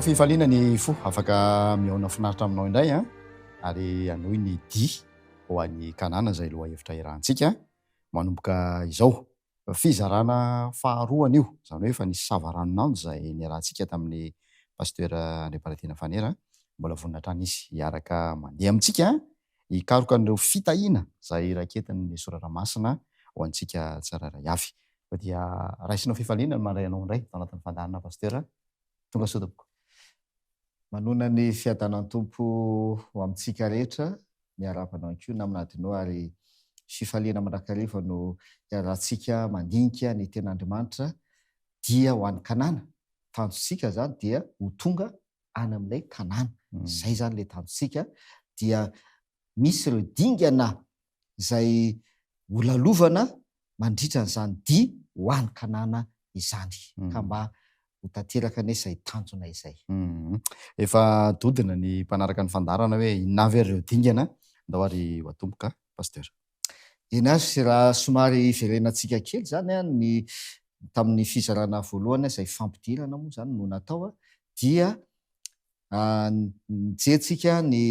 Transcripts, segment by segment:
fifaliana ny fo afaka mihaona finaritra aminao indray a ary anohy ny di ho an'ny kanana izay loha hevitra irahantsika manomboka izao fizarana faharoana io izany hoe efa nisy savaranonandro izay niarahantsika tamin'ny pasteur Andriamparatiana Fanera mbola voninahitra izy hiaraka mandeha amintsika hikaroka an'ireo fitahiana izay raketin'ny soratra masina ho antsika tsiraray avy dia raisinao fifaliana mandray anao indray tao anatin'ny fandaharana pasteur tonga soa tompoko. Manona ny fiadanantompo ho amintsika rehetra miarapanao anko naminadinao ary fifaliana mandrakariva no iarahantsika mandinika ny ten'Andriamanitra dia ho an'ny kanana tanjonsika zany dia ho tonga any amin'ilay kanana zay zany le tanjonsika dia misy ireo dingana zay holalovana mandritra n'izany di ho an'ny kanana izany ka mba hotanteraka ane izay tanjona izay. Efa dodina ny mpanaraka ny fandarana hoe inavy ireo dingana ndao ary ho atomboka pasteur. Eny azy raha somary verenantsika kely zany ny tamin'ny fizarana voalohany izay fampidirana moa zany no natao dia nijerentsika ny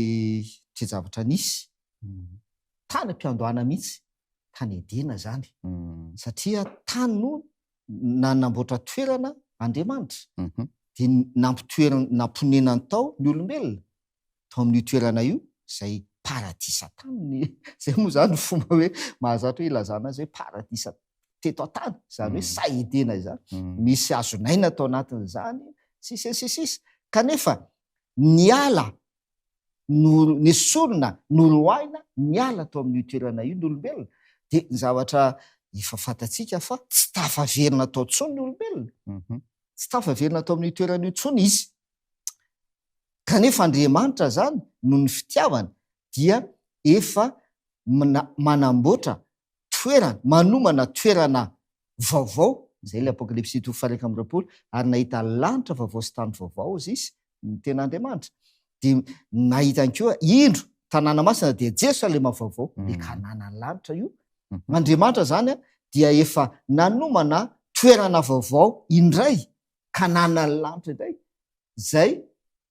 tezavatra nisy tany am-piandohana mihitsy tany Edena zany satria tany no nanamboatra toerana Andriamanitra dia namponenany tao ny olombelona tao amin'io toerana io zay paradisa tany zay moa zany fomba hoe mahazatra hoe ilazana azy hoe paradisa teto an-tany zany hoe sa Edena izany misy azonaina tao anatin'izany sisy kanefa niala nesorina noroaina niala tao amin'io toerana io ny olombelona dia ny zavatra efa fantatsika fa tsy tafaverina tao tsony ny olombelona tsy tafaverina tao amin'io toerana io tsony izy kanefa Andriamanitra zany no ny fitiavana dia efa manamboatra toerana manomana toerana vaovao zay le Apokalipsy 2:20 ary nahita lanitra vaovao sy tany vaovao izy ny ten'Andriamanitra dia nahita koa indro tanàna masina dia Jerusalema vaovao le kanana ny lanitra io Andriamanitra zany dia efa nanomana toerana vaovao indray kanana ny lanitra indray zay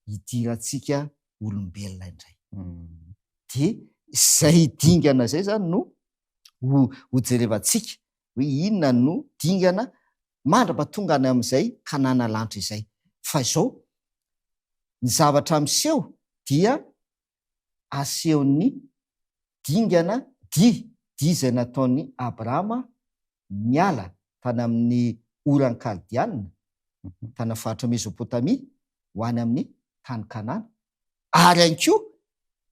hidirantsika olombelona indray dia zay dingana zay zany no ho jerevantsika hoe inona no dingana mandra-pahatonga any amin'izay kanana lanitra izay fa izao ny zavatra miseho dia asehon'ny dingana di izay nataon'ny Abrahama miala tany amin'ny oran'ny Kaldiana tany faritra Mesopotamia ho any amin'ny tany Kanana ary ihany koa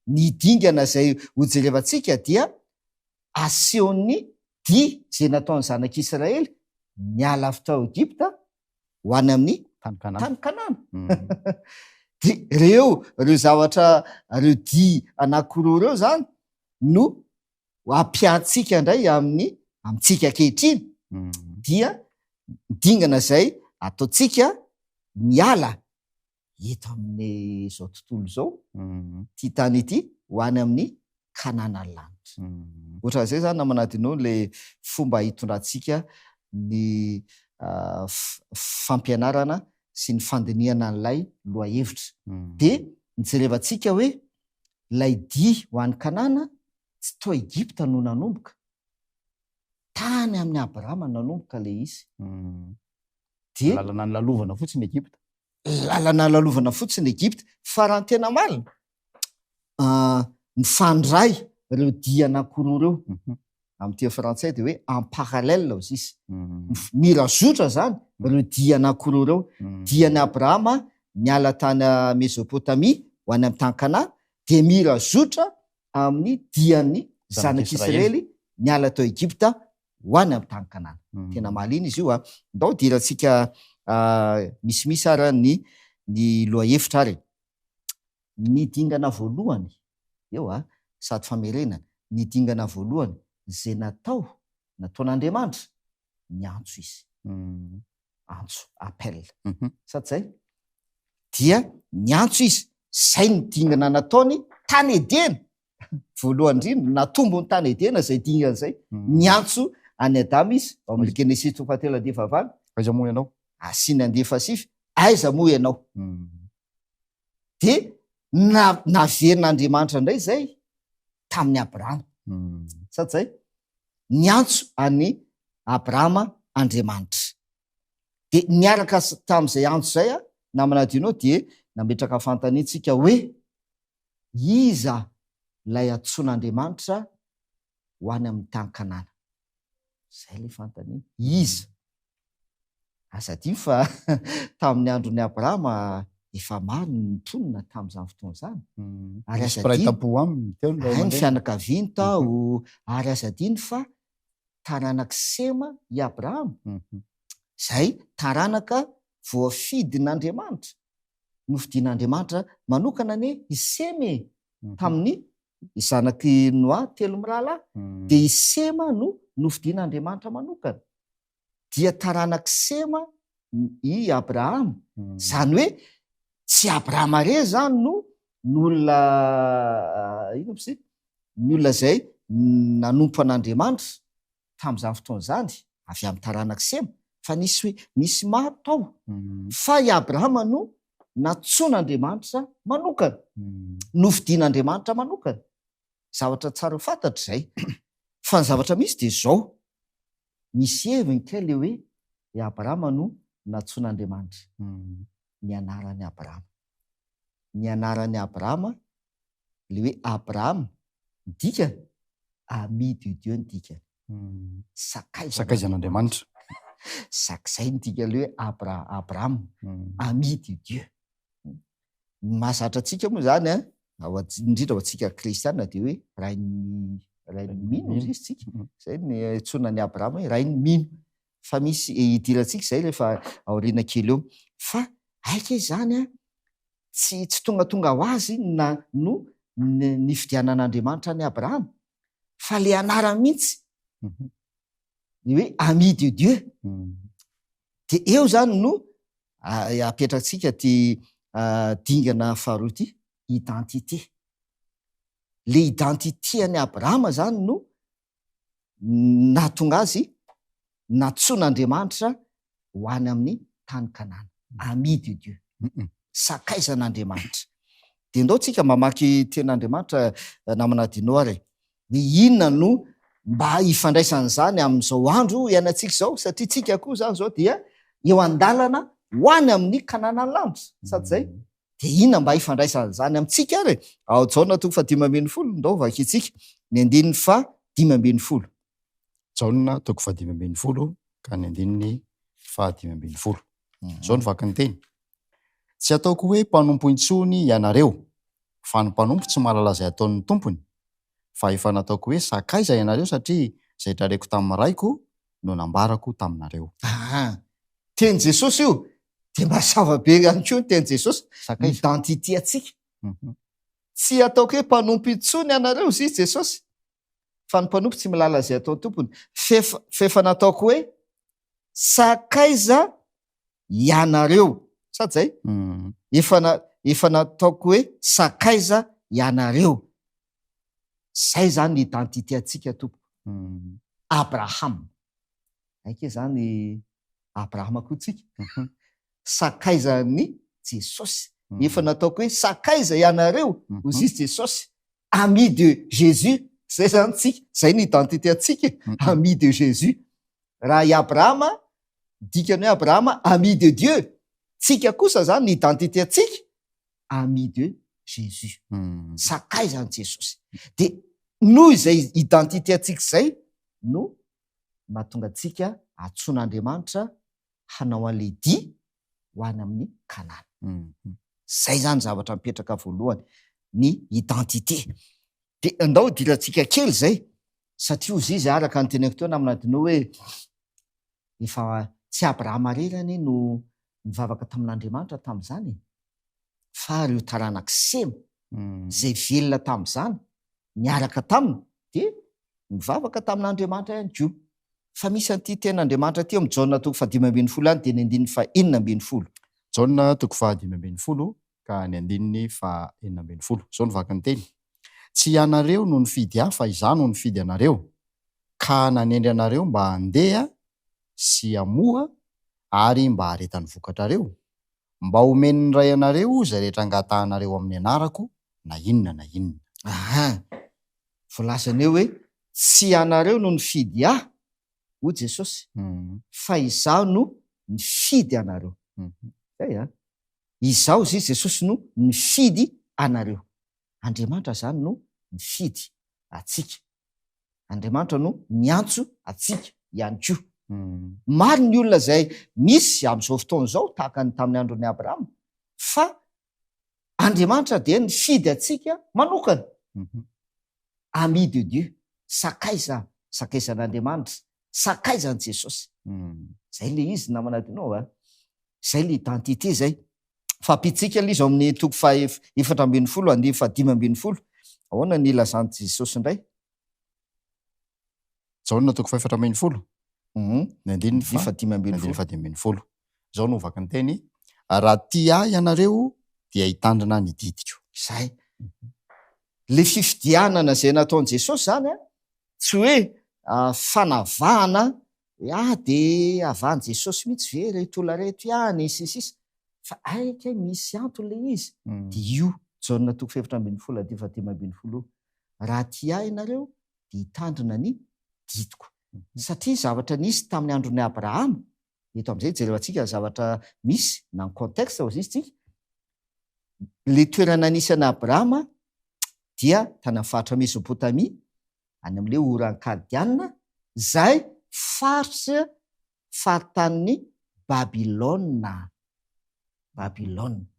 ny dingana zay ho jerevantsika dia asehon'ny di izay nataon'ny zanak'Israely miala avy tao Egipta ho any amin'ny tany Kanana dia ireo zavatra ireo di anankiroa ireo zany no ampiantsika indray amintsika ankehitriny dia dingana zay ataontsika miala eto amin'ny zao tontolo zao ty tany ity ho any amin'ny kanana lanitra ohatran'izay zany namanadinao le fomba hitondrantsika ny fampianarana sy ny fandinihana n'ilay loha hevitra dia nijerevantsika hoe lay di ho an'ny kanana tsy tao Egipta no nanomboka tany amin'ny Abrahama nanomboka le izy dia lalana ny lalovana fotsiny Egipta lalana ny lalovana fotsiny Egipta fa raha ny tena marina mifandray ireo di anankiroa ireo amin'ny teny frantsay dia hoe en parallèle ozy izy mirazotra zany ireo di anankiroa ireo dian'ny Abrahama niala tany Mesopotamia ho any amin'ny tany Kanana dia mirazotra amin'ny dian'ny zanak'Israely niala tao Egipta ho any amin'ny tany Kanana tena malina izy io ndao dirantsika misimisy ary ny loha hevitra ary ny dingana voalohany eo sady famerenana ny dingana voalohany zay nataon'Andriamanitra ny antso izy antso appel sady zay dia ny antso izy zay ny dingana nataony tany Edena voalohany indrindra natombony tany Edena zay dingana zay ny antso any Adama izy ao amin'ny Genesis 3:9 aiza moa ianao asiny 2:7 aiza moa ianao de naverin'Andriamanitra indray zay tamin'ny Abrahama. Sady zay niantso any Abrahama Andriamanitra. De niaraka tamin'izay antso zay a namanadinao de nametraka fantanintsika hoe iza lay antsoin'Andriamanitra ho any amin'ny tany Kanana. Zay le fantaniana. Iza? Azadiny fa tamin'ny andron'ny Abrahama efa maro ny mponina tamin'izany fotoana zany. Ary azadiny ny fianakaviany tao, ary azadiny fa taranaka Sema i Abrahama. Zay taranaka voafidin'Andriamanitra. Nofidian'Andriamanitra manokana ny Iseme tamin'ny zanaky Noa 3 mirahalahy. De Isema no nofidian'Andriamanitra manokana. Dia taranaka Sema i Abrahama. Zany hoe tsy Abrahama re zany no olona ny olona zay nanompo an'Andriamanitra tamin'izany fotoana zany avy amin'ny taranaka Sema, fa nisy maro tao. Fa i Abrahama no natsoin'Andriamanitra manokana, nofidian'Andriamanitra manokana. Zavatra tsara fantatra zay. Fa ny zavatra misy de zao, misy heviny kely le hoe i Abrahama no natsoin'Andriamanitra. Ny anaran'ny Abrahama. Ny anaran'ny Abrahama le hoe Abrahama dikany ami de Dieu ny dikany. Sakaizan'Andriamanitra. Sakizay ny dikany le hoe Abrahama ami de Dieu. Mahazatra antsika moa zany a, indrindra ho antsika kristiana de hoe rain'ny mino izy tsika. Zay ny antsonan'ny Abrahama hoe rain'ny mino. Fa misy idirantsika zay rehefa aoriana kely eo. Fa aika zany a, tsy tonga ho azy no nifidianan'Andriamanitra ny Abrahama, fa le anarany mihitsy hoe ami de Dieu. De eo zany no apetratsika ty dingana faharoa ty, identité. Le identité any Abrahama zany no nahatonga azy natsoin'Andriamanitra ho any amin'ny tany Kanana. Ami de Dieu. Sakaizan'Andriamanitra. De ndao tsika mamaky ten'Andriamanitra namanadinao ary. Hoe inona no mba ifandraisan'izany amin'izao andro ianantsika zao, satria tsika koa zany zao dia eo an-dalana ho any amin'ny Kanana ny lanitra. Sady zay. De inona mba ifandraisan'izany amintsika ary? Ao Jaona 5:10 ndao vakitsika. Ny 5:10. Jaona 5:10 ka ny 5:10. Zao ny vaky ny teny. Tsy ataoko hoe mpanompo intsony ianareo, fa ny mpanompo tsy mahalala zay ataon'ny tompony. Fa efa nataoko hoe sakaiza ianareo satria zay trareko tamin'ny raiko no nambarako taminareo. Teny Jesosy io. De mazava be ihany koa teny Jesosy. Identité atsika. Tsy ataoko hoe mpanompo intsony ianareo izy Jesosy, fa ny mpanompo tsy malala zay ataon'ny tompony. Fefa nataoko hoe sakaiza ianareo. Sady zay? Efa nataoko hoe sakaiza ianareo. Zay zany identité atsika tompo. Abraham. Aike zany Abrahama koa tsika. Sakaizan'ny Jesosy. Efa nataoko hoe sakaiza ianareo hozy Jesosy. Ami de Jésus. Zay zany tsika. Zay ny identité atsika. Ami de Jésus. Raha i Abrahama, dikany hoe Abrahama ami de Dieu. Tsika kosa zany ny identité atsika. Ami de Jésus. Sakaizan'i Jesosy. De noho izay identité atsika zay no mahatonga atsika atsoin'Andriamanitra hanao an'le dia ho any amin'ny Kanana. Zay zany zavatra mipetraka voalohany, ny identité. De andao dirantsika kely zay, satria ozy izy araka ny teneko teo naminadinao hoe efa tsy Abrahama rerany no nivavaka tamin'Andriamanitra tamin'izany, fa reo taranaka Sema zay velona tamin'izany niaraka taminy de mivavaka tamin'Andriamanitra ihany koa. Fa misy an'ity ten'Andriamanitra ty amin'ny Jaona 5:10 any de ny 5:11. Jaona 5:11 ka ny 5:11. Zao ny vaky ny teny. Tsy ianareo no nifidy ahy fa izaho no nifidy anareo, ka nanendry anareo mba handeha sy hamoha ary mba haretany vokatrareo. mba homeny ray anareo zay rehetra angatahanareo amin'ny anarako na inona na inona. Volasana eo hoe tsy anareo no nifidy ahy ho Jesosy fa izaho no nifidy anareo. Izaho izy Jesosy no nifidy anareo. Andriamanitra zany no nifidy atsika. Andriamanitra no niantso atsika ihany koa. Maro ny olona zay misy amin'izao fotoana izao tahaka ny tamin'ny andron'ny Abrahama, fa Andriamanitra dia nifidy atsika manokana. Ami de Dieu, sakaizan'Andriamanitra, sakaizan'i Jesosy. Zay le izy namana dinao zay le identité zay. Fampitsika izy amin'ny toko 4:4, ahoana ny ilazany Jesosy indray? Jaona toko 4:4. Ny 5:5. Zao no vaky ny teny: raha tia ahy ianareo dia hitandrina ny didiko. Zay. Le fifidianana zay nataon'i Jesosy zany tsy hoe fanavahana hoe de avahan'i Jesosy mihitsy ve reto olona reto ihany sisisa, fa aika misy antony le izy. Dia io Jaona toko 4:5. Raha tia ahy ianareo dia hitandrina ny didiko. Satria zavatra nisy tamin'ny andron'ny Abrahama, eto amin'izay jerevantsika zavatra misy na ny contexte izy tsika. Le toerana nisy an'i Abrahama dia tany amin'ny faritra Mesopotamia, any amin'ilay oran'ny Kaldiana, zay faritra faritanin'ny Babilôna.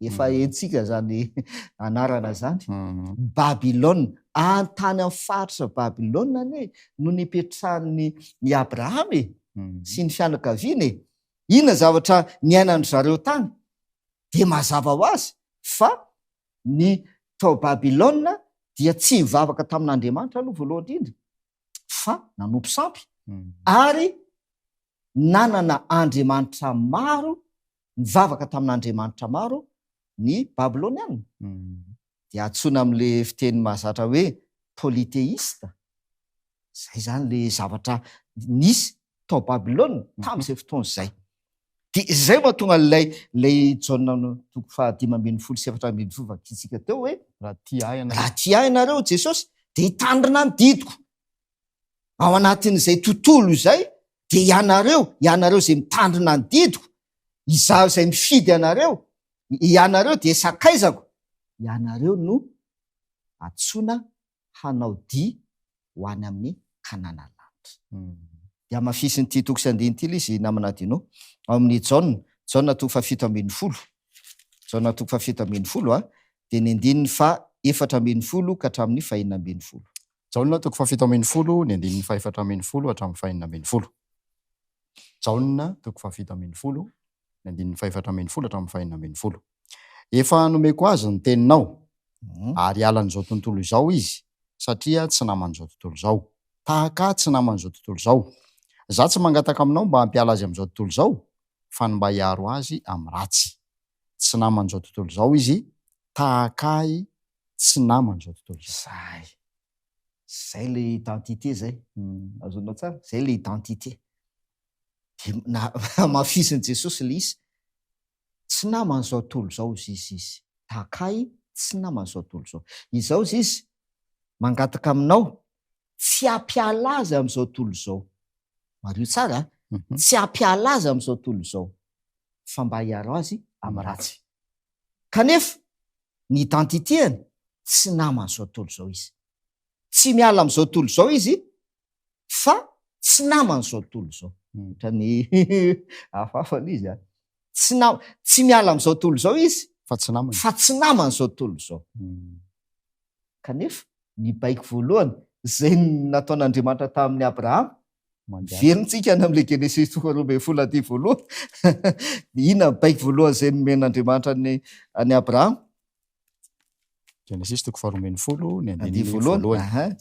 Efa hentsika zany anarana zany. Babilôna, antany amin'ny faritra Babilôna no nipetrahan'ny Abrahama sy ny fianakaviany. Inona zavatra niainan'ny zareo tany? De mazava ho azy fa ny tao Babilôna dia tsy mivavaka tamin'Andriamanitra aloha voalohany indrindra, fa nanompo sampy ary nanana andriamanitra maro, mivavaka tamin'andriamanitra maro ny Babilôniana. Dia antsoina amin'le fiteny mahazatra hoe polythéiste. Zay zany le zavatra nisy tao Babilôna tamin'izay fotoana izay. Dia zay mahatonga lay Jaona toko 5:4 vakitsika teo hoe raha tia ahy ianareo Jesosy dia hitandrina ny didiko. Ao anatin'izay tontolo izay dia ianareo zay mitandrina ny didiko, izaho izay mifidy ianareo dia sakaizako. Ianareo no antsoina hanao dia ho any amin'ny kanana lanitra. Dia mafisin'ity toko 9 izy namana dinao ao amin'ny Jaona toko 7:10. Jaona toko 7:10 dia ny 4:4 ka hatramin'ny 5:4. Jaona toko 7:10, ny 4:4 hatramin'ny 5:4. Jaona toko 7:10, ny 4:4 hatramin'ny 5:4. Efa nomeko azy ny teninao ary alan'izao tontolo izao izy, satria tsy naman'izao tontolo izao. Tahaka tsy naman'izao tontolo izao. Za tsy mangataka aminao mba hampiala azy amin'izao tontolo izao, fa ny mba hiaro azy amin'ny ratsy. Tsy naman'izao tontolo izao izy, tahaka tsy naman'izao tontolo izao. Zay le identité zay. Azonao tsara? Zay le identité. Mafisin'i Jesosy le izy. Tsy naman'izao tontolo izao izy. Tahakay tsy naman'izao tontolo izao. Izao izy mangataka aminao tsy hampiala azy amin'izao tontolo izao. Mario tsara, tsy hampiala azy amin'izao tontolo izao, fa mba hiaro azy amin'ny ratsy. Kanefa ny identitéany tsy naman'izao tontolo izao izy. Tsy miala amin'izao tontolo izao izy, fa tsy naman'izao tontolo izao. Ohatrany hafafana izy. Tsy miala amin'izao tontolo izao izy, fa tsy naman'izao tontolo izao. Kanefa ny baiko voalohany zay nataon'Andriamanitra tamin'ny Abrahama, verintsika any amin'le Genesis 2:10 voalohany. Inona baiko voalohany zay nomen'Andriamanitra any Abrahama? Genesis 2:10, ny voalohany.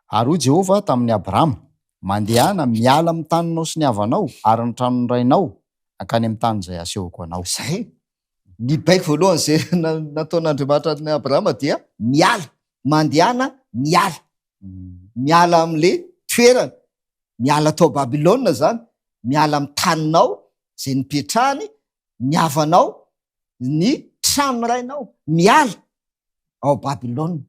Ary hoy Jehovah tamin'ny Abrahama: mandehana miala amin'ny taninao sy ny havanao ary ny tranony rainao akany amin'ny tany izay asehoko anao. Zay ny baiko voalohany zay nataon'Andriamanitra ny Abrahama dia miala, mandehana miala amin'le toerana, miala tao Babilôna zany, miala amin'ny taninao zay nipetrahany, ny havanao, ny trano rainao, miala ao Babilôna.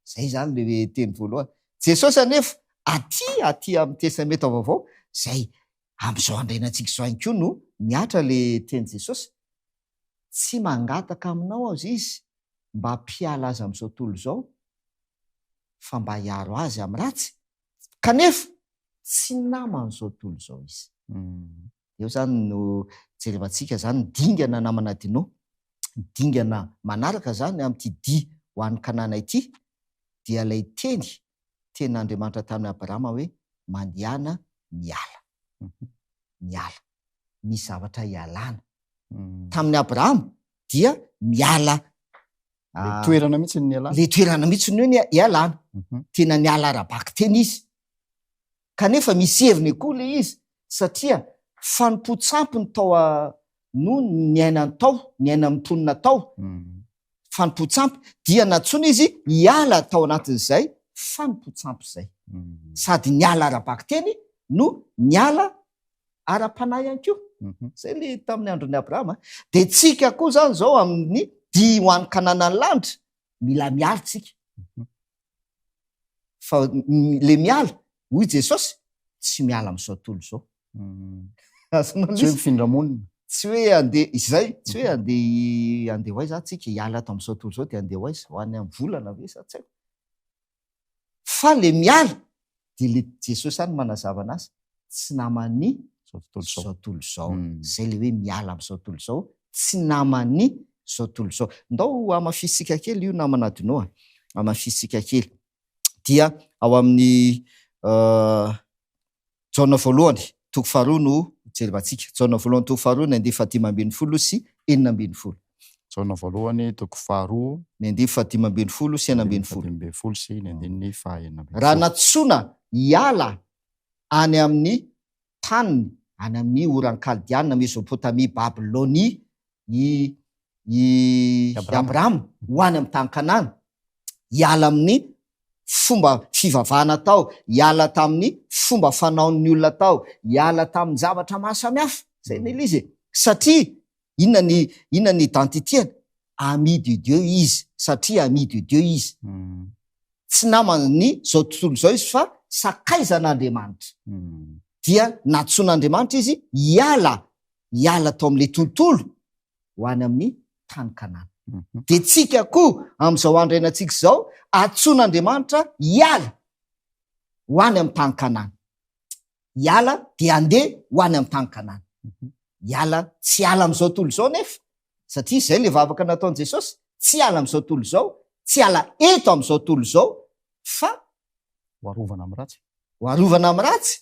Zay zany le teny voalohany. Jesosy anefa aty amin'ny testamenta vaovao zay am'izao andrenantsika zao ihany koa no miatra le teny Jesosy. Tsy mangataka aminao azy izy mba mpiala azy amin'izao tontolo izao, fa mba hiaro azy amin'ny ratsy, kanefa tsy naman'izao tontolo izao izy. Eo zany no jerevantsika zany dingana namana dino, dingana manaraka zany amin'ity di ho an'ny Kanana ity, dia ilay ten'Andriamanitra tamin'ny Abrahama hoe mandehana miala. Miala. Misy zavatra hialana. Tamin'ny Abrahama dia miala. Le toerana mihitsy ny ialana. Le toerana mihitsy ny ialana. Tena niala arabaky teny izy. Kanefa misy heviny koa le izy, satria fanompo-tsampy ny tao no ny ainany tao, ny aina mitonona tao. Fanompo-tsampy dia natsona izy hiala tao anatin'izay fanompo-tsampy izay. Sady niala arabaky teny no niala ara-panahy ihany koa. Zay le tamin'ny andron'ny Abrahama. De tsika koa zany zao amin'ny di ho an'ny Kananan'ny lanitra, mila miala tsika. Fa le miala, hoy Jesosy, tsy miala amin'izao tontolo izao. Tsy hoe mifindra-monina. Tsy hoe andeha izay, tsy hoe andeha hoaiza tsika hiala ato amin'izao tontolo izao dia andeha hoaiza, ho any amin'ny volana ve sa tsy haiko. Fa le miala dia le Jesosy any manazava anazy, tsy naman'ny izao tontolo izao. Zay le hoe miala amin'izao tontolo izao, tsy naman'ny izao tontolo izao. Ndao amafisika kely io namana dinoa, amafisika kely. Dia ao amin'ny Jaona voalohany toko faharoa no jerevantsika. Jaona voalohany toko faharoa ny 15:10 sy 4:10. Jaona voalohany toko faharoa ny 15:10 sy 4:10 sy ny 4:11. Raha natsoina hiala any amin'ny taniny, any amin'ny oran-kaldiana, Mesopotamia, Babilonia, i Abrahama ho any amin'ny tany Kanana, hiala amin'ny fomba fivavahana tao, hiala tamin'ny fomba fanaon'ny olona tao, hiala tamin'ny zavatra maro samihafa. Zay ny izy. Satria inona ny identitény? Ami de Dieu izy, satria ami de Dieu izy. Tsy namany zao tontolo zao izy fa sakaizan'Andriamanitra. Dia natsoan'Andriamanitra izy hiala tao amin'le tontolo ho any amin'ny tany Kanana. De tsika koa amin'izao andrenantsika zao atsoan'Andriamanitra hiala ho any amin'ny tany Kanana. Hiala dia andeha ho any amin'ny tany Kanana. Hiala, tsy hiala amin'izao tontolo izao nefa, satria izay le vavaka nataon'i Jesosy, tsy hiala amin'izao tontolo izao, tsy hiala eto amin'izao tontolo izao, fa ho arovana amin'ny ratsy. Ho arovana amin'ny ratsy,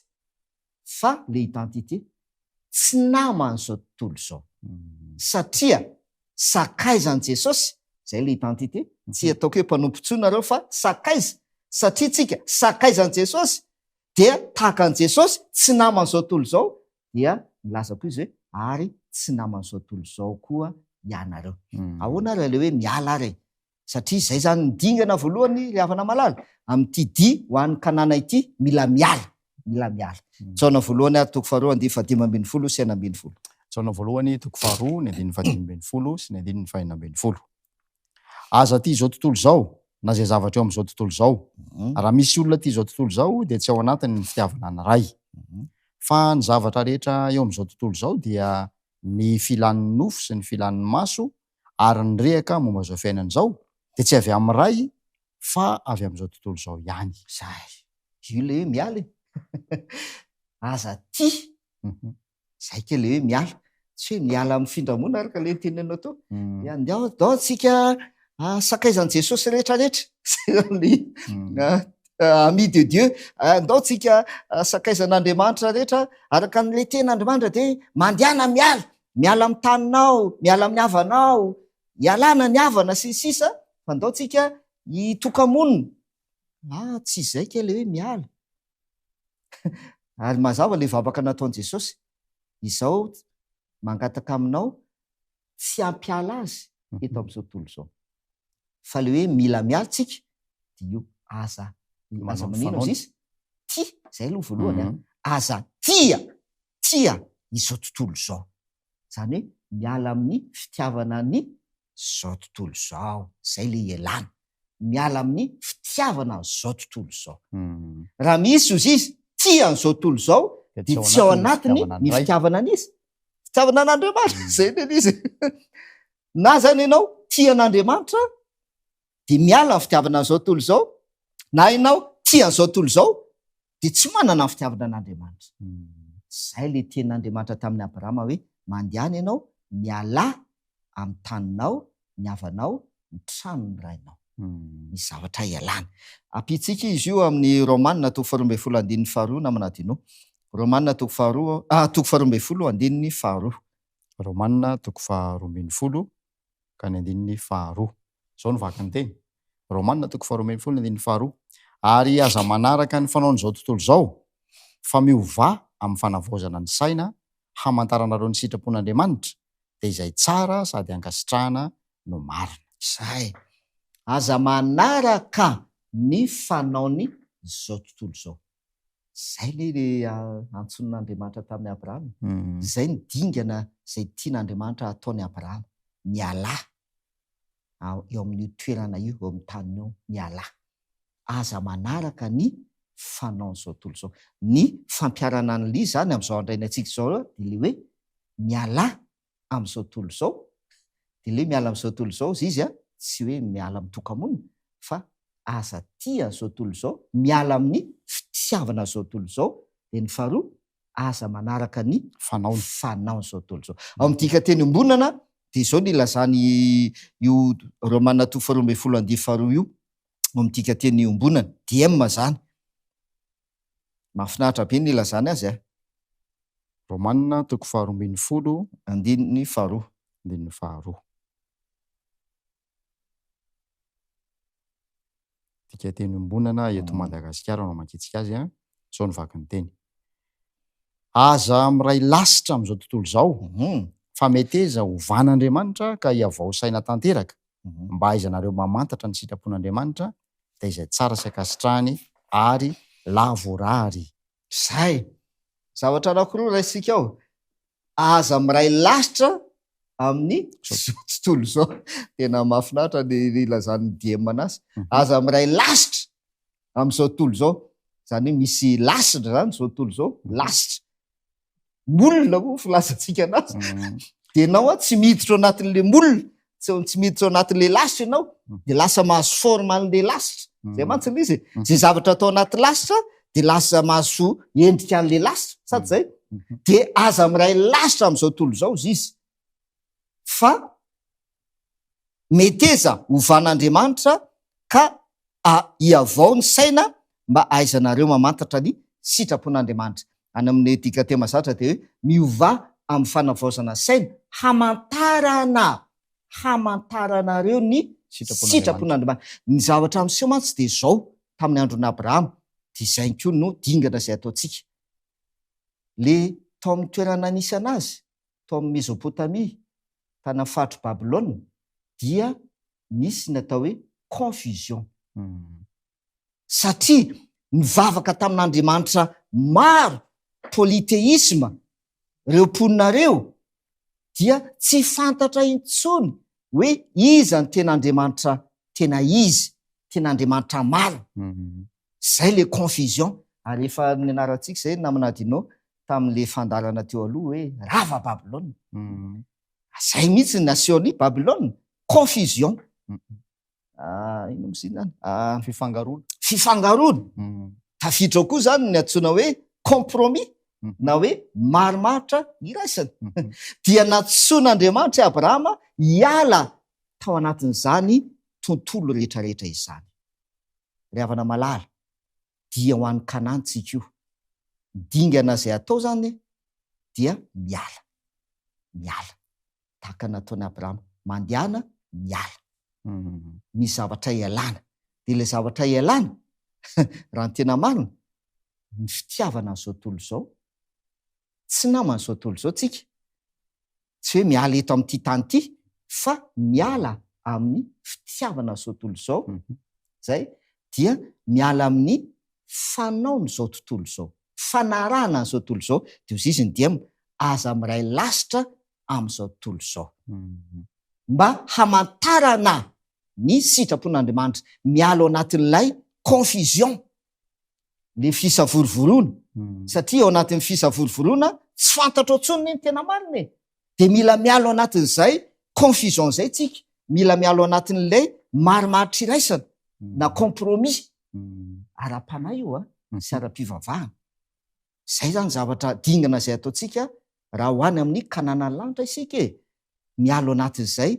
fa le identité tsy naman'izao tontolo izao. Satria sakaizan'i Jesosy, zay le identité, tsy ataoko hoe mpanompontsoa nareo fa sakaiza. Satria tsika sakaizan'i Jesosy dia tahaka an'i Jesosy, tsy naman'izao tontolo izao, dia milaza koa izy hoe ary tsy naman'izao tontolo izao koa ianareo. Ahoana ary le hoe miala ary? Satria izay zany nidingana voalohany ry havana malala amin'ity di ho an'ny Kanana ity, mila miala. Jaona voalohany ary toko faharoa 15:10 sy 4:10. Jaona voalohany toko faharoa ny 15:10 sy ny 4:11. Aza ty izao tontolo izao, na zay zavatra eo amin'izao tontolo izao. Raha misy olona ty izao tontolo izao dia tsy ao anatiny ny fitiavana ny ray. Fa ny zavatra rehetra eo amin'izao tontolo izao dia ny filan'ny nofo sy ny filan'ny maso ary ny rehaka momba izao fiainana izao dia tsy avy amin'ny ray fa avy amin'izao tontolo izao ihany. Zay. Io le hoe miala. Aza ty. Zay ke le hoe miala. Tsy hoe miala amin'ny findramona araka le tenenao tao. Andao tsika sakaizan'i Jesosy rehetrarehetra. Ami de Dieu, andao tsika sakaizan'Andriamanitra rehetra araka n'le ten'Andriamanitra dia mandehana miala amin'ny taninao, miala amin'ny havanao, hialana ny havana sy sisa, fa andao tsika hitoka-monina. Tsy izay ke le hoe miala. Ary mazava le vavaka nataon'i Jesosy, izao mangataka aminao tsy hampiala azy eto amin'izao tontolo izao. Fa le hoe mila miala tsika dia io aza manino izy? Ty, zay aloha voalohany. Aza tia tia izao tontolo izao. Zany hoe miala amin'ny fitiavana ny zao tontolo izao. Zay le ialana. Miala amin'ny fitiavana zao tontolo izao. Raha misy ozy izy tia an'izao tontolo izao, dia tsy ao anatiny ny fitiavana an'izy. Fitiavana an'Andriamanitra. Zay ny izy. Na zany ianao tia an'Andriamanitra, dia miala amin'ny fitiavana an'izao tontolo izao, na ianao tia an'izao tontolo izao, dia tsy manana ny fitiavana an'Andriamanitra. Zay le tian'Andriamanitra tamin'ny Abrahama hoe mandehana ianao miala amin'ny taninao, ny havanao, ny trano ny rainao. Ny zavatra ialana. Ampitsika izy io amin'ny Romanina 12:2 na manadino. Romanina 12:2. Romanina 12:2 ka ny 2. Zao no vaky ny teny. Romanina 12:2. Ary aza manaraka ny fanaon'izao tontolo izao, fa miova amin'ny fanavaozana ny saina, hamantaranareo ny sitrapon'Andriamanitra, dia izay tsara sady ankasitrahana no marina. Zay. Aza manaraka ny fanaony zao tontolo izao. Zay le antson'Andriamanitra tamin'ny Abrahama. Zay ny dingana izay tian'Andriamanitra ataony Abrahama. Miala eo amin'ny toerana io, eo amin'ny taniny eo, miala. Aza manaraka ny fanaon'izao tontolo izao. Ny fampiarana an'ilay zany amin'izao andrainantsika izao, dia le hoe miala amin'izao tontolo izao. Dia le miala amin'izao tontolo izao izy tsy hoe miala amin'ny tokamonina, fa aza tia an'izao tontolo izao, miala amin'ny fitiavana izao tontolo izao, dia ny faharoa aza manaraka ny fanaon'izao tontolo izao. Ao amin'ity teny ombonana dia izao ny ilazany io Romanina 12:2 io, ao amin'ity teny ombonana, DM zany. Mahafinaritra be ny ilazany azy. Romanina 12:2 andininy faharoa. Andininy faharoa. Tika teny ombonana eto Madagasikara no makitsika azy. Zao no vaky ny teny. Aza miray lasitra amin'izao tontolo izao, fa meteza hovan'Andriamanitra ka hiavao saina tanteraka, mba aizanareo mamantatra ny sitrapon'Andriamanitra, dia izay tsara sy ankasitrahany ary lavorary. Zay. Zavatra anankiroa raisika ao. Aza miray lasitra amin'ny zao tontolo izao. Tena mahafinaritra ny ilazan'ny DM anazy. Aza miray lasitra amin'izao tontolo izao. Zany hoe misy lasitra zany zao tontolo izao. Lasitra. Molina moa filazantsika anazy. Dia ianao tsy miditra ao anatin'ilay molina, tsy miditra ao anatin'ilay lasitra ianao, dia lasa mahazo forme an'ilay lasitra. Zay mantsy izy. Zay zavatra atao anaty lasitra dia lasa mahazo endrika an'ilay lasitra. Sady zay? Dia aza miray lasitra amin'izao tontolo izao izy. Fa meteza hovan'Andriamanitra ka hiavao ny saina mba aizanareo mamantatra ny sitrapon'Andriamanitra. Any amin'ny dika teny mazatra dia hoe miova amin'ny fanavaozana saina, hamantaranareo ny sitrapon'Andriamanitra. Ny zavatra amin'izao mantsy dia izao tamin'ny andron'ny Abrahama, dia izay koa no dingana izay ataontsika. Le tao amin'ny toerana nisy anazy, tao amin'ny Mesopotamia, tany faritry Babilôna, dia nisy natao hoe confusion. Satria nivavaka tamin'Andriamanitra maro polythéisme, reo mponinareo, dia tsy fantatra intsony hoe iza ny ten'Andriamanitra tena izy, ten'Andriamanitra maro. Zay le confusion. Ary efa nianarantsika izay namanadinao tamin'le fandarana teo aloha hoe rava Babilôna. Zay mihitsy ny nasiony Babilôna. Confusion. Ino mozinany? Fifangaroana. Tafiditra koa zany ny antsoina hoe compromis, na hoe marimaritra iraisana. Dia natsoin'Andriamanitra Abrahama hiala tao anatin'izany tontolo rehetrarehetra izany. Ry havana malala, dia ho an'ny Kanana tsika io. Dingana izay atao zany dia miala. Tahaka nataony Abrahama, mandehana, miala. Misy zavatra ialana. Dia ilay zavatra ialana, raha ny tena marina, ny fitiavana an'izao tontolo izao. Tsy naman'izao tontolo izao tsika. Tsy hoe miala eto amin'ity tany ity, fa miala amin'ny fitiavana an'izao tontolo izao. Zay, dia miala amin'ny fanaon'izao tontolo izao. fanarana n'izao tontolo izao dia ozy izy ny dia aza miray lasitra amin'izao tontolo izao mba hamantarana ny sitrapon'Andriamanitra mialo anatin'ilay confusion le fisavorovoroana satria ao anatin'ny fisavorovoroana tsy fantatra otsony ny tena marina dia mila mialo anatin'izay confusion izay tsika mila mialo anatin'ilay marimaritra iraisana na compromis ara-panahy io sy ara-pivavahana zay zany zavatra dingana izay ataontsika raha ho any amin'ny kananany lanitra isika mialo anatin'izay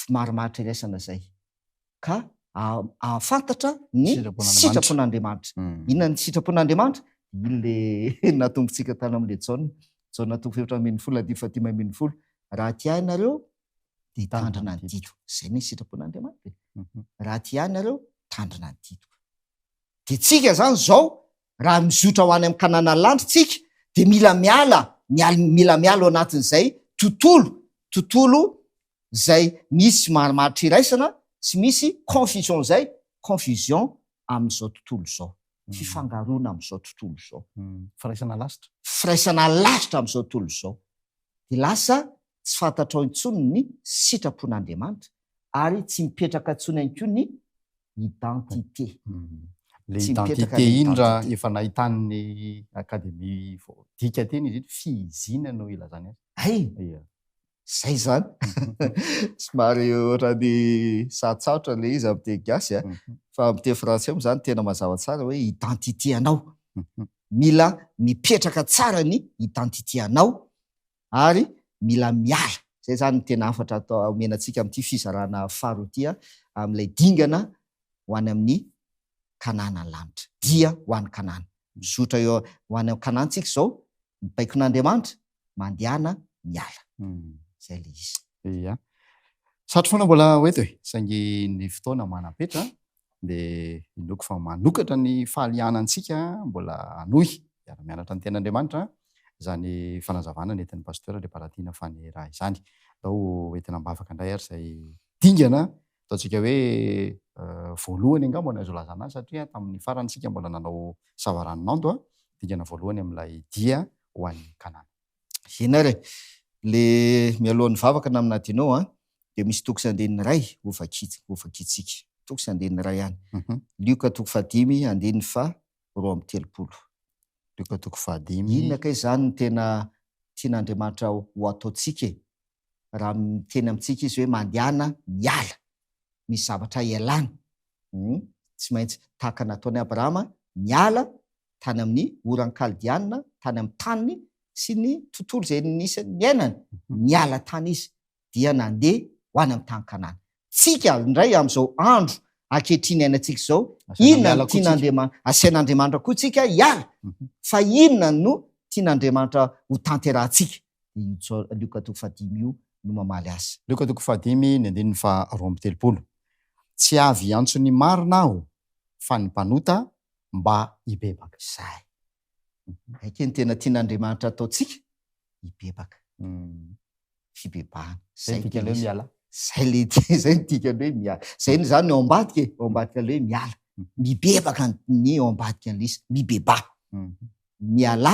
marimaritra iraisana zay ka afantatra ny sitrapon'Andriamanitra inona ny sitrapon'Andriamanitra ile natombontsika tany amin'le Jaona natombo 7:10 raha tia ianareo dia tandrina ny ditiko zay ny sitrapon'Andriamanitra raha tia ianareo tandrina ny ditiko dia tsika zany zao raha mizotra ho any amin'ny kananany lanitra tsika dia mila mialo anatin'izay tontolo zay misy marimaritra iraisana sy misy confusion zay confusion amin'izao tontolo izao fifangaroana amin'izao tontolo izao firaisana lasitra amin'izao tontolo izao dia lasa tsy fantatra ao intsony ny sitrapon'Andriamanitra ary tsy mipetraka intsony ihany koa ny identité le identité iny raha efa nahitan'ny akademia dika teny izy fihizina no ilazany azy zay zany somary ohatrany satsaotra le izy amin'ny teny gasy fa amin'ny teny frantsay moa zany tena mazava tsara hoe identité anao mila mipetraka tsara ny identité anao ary mila miala zay zany ny tena afatra atao omenantsika amin'ity fizarana faharoa amin'ilay dingana ho any amin'ny kanana lanitra dia ho any kanana mizotra eo ho any amin'ny kanana tsika zao mipaikon'Andriamanitra mandehana miala zay le izy satry foana mbola hoeto saingy ny fotoana manapetra dia inoko fa manokatra ny fahalianantsika mbola anohy miara-mianatra ny ten'Andriamanitra zany fanazavana nentin'ny paster le Paratina Faneraha izany atao entina mbavaka indray ary izay dingana ataontsika hoe voalohany angamba no azo lazana azy satria tamin'ny farantsika mbola nanao savaranonando dingana voalohany amin'ilay dia ho an'ny kanana inare le mialohan'ny vavaka na aminadinao dia misy toko sy andeniny ray ovakitsika toko sy andeniny ray ihany Lioka 5:2-3 Lioka 5:2 inona kay zany ny tena tian'Andriamanitra ho ataontsika raha miteny amintsika izy hoe mandehana miala misy zavatra ialana tsy maintsy tahaka nataony Abrahama miala tany amin'ny oran'ny Kaldiana tany amin'ny taniny sy ny tontolo izay nisy miainany miala tany izy dia nandeha ho any amin'ny tany Kanana tsika indray amin'izao andro ankehitriny ainatsika izao inona no tian'Andriamanitra asian'Andriamanitra koa tsika hiala fa inona no tian'Andriamanitra ho tanterahantsika Lioka 5:2 io no mamaly azy Lioka 5:2 tsy avy antso ny marina aho fa ny mpanota mba hibebaka zay aike ny tena tian'Andriamanitra ataontsika hibebaka fibebahana zay tikany hoe miala zay nitikany hoe miala zay zany ao ambadika le hoe miala mibebaka ny ao ambadika an'lisy mibeba miala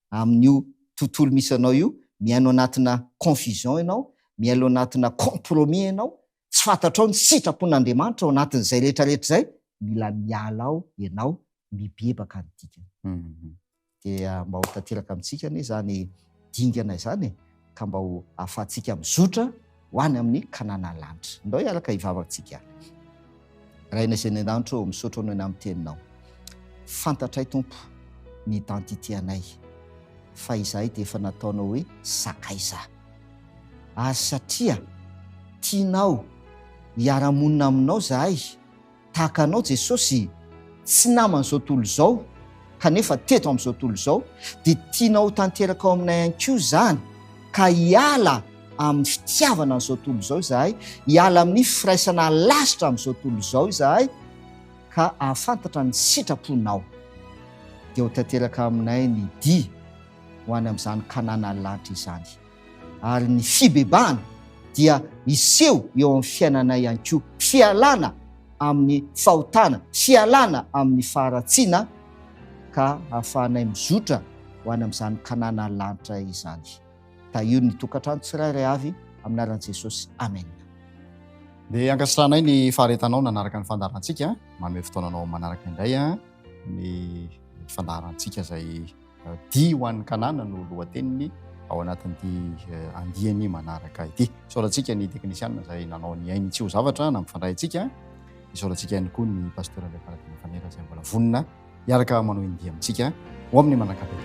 amin'io tontolo misy anao io miaino anatina confusion ianao miaino anatina compromis ianao tsy fantatrao ny sitrapon'Andriamanitra ao anatin'izay rehetrarehetra zay mila miala ao ianao mibebaka ny dikany dia mba ho tanteraka amintsika anie zany dingana izany ka mba ho ahafahantsika mizotra ho any amin'ny kanana lanitra ndao hiaraka hivavakantsika raina izay ny an-danitra misaotra anao eny amin'ny teninao fantatray tompo ny identité anay fa izahay dia efa nataonao hoe sakaiza ary satria tianao hiara-monina aminao zahay tahaka anao Jesosy tsy naman'izao tontolo izao kanefa teto amin'izao tontolo izao dia tianao tanteraka ao aminay ihany koa zany ka hiala amin'ny fitiavana n'izao tontolo izao zahay hiala amin'ny firaisana lasitra amin'izao tontolo izao zahay ka ahafantatra ny sitraponao dia ho tanteraka aminay ny dia ho any amin'izany kanana lanitra izany ary ny fibebahana dia iseho eo amin'ny fiainanay ihany koa fialana amin'ny fahotana fialana amin'ny faharatsiana ka hahafahanay mizotra ho any amin'izany kanana lanitra izany. Tahio ny tokantrano tsirairay avy aminaran'i Jesosy. Amen. Dia ankasitrahanay ny faharetanao nanaraka ny fandaharantsika, manome fotoananao manaraka indray ny fandaharantsika izay dia ho an'ny kanana no lohateniny ao anatin'ity andiany manaraka ity. Isaorantsika ny teknisianina izay nanao ny ainy tsy ho zavatra na mifandray antsika. Isaorantsika ihany koa ny pasteur Leparadina Fanera izay mbola vonona miaraka manao india amintsika ho amin'ny manaraka.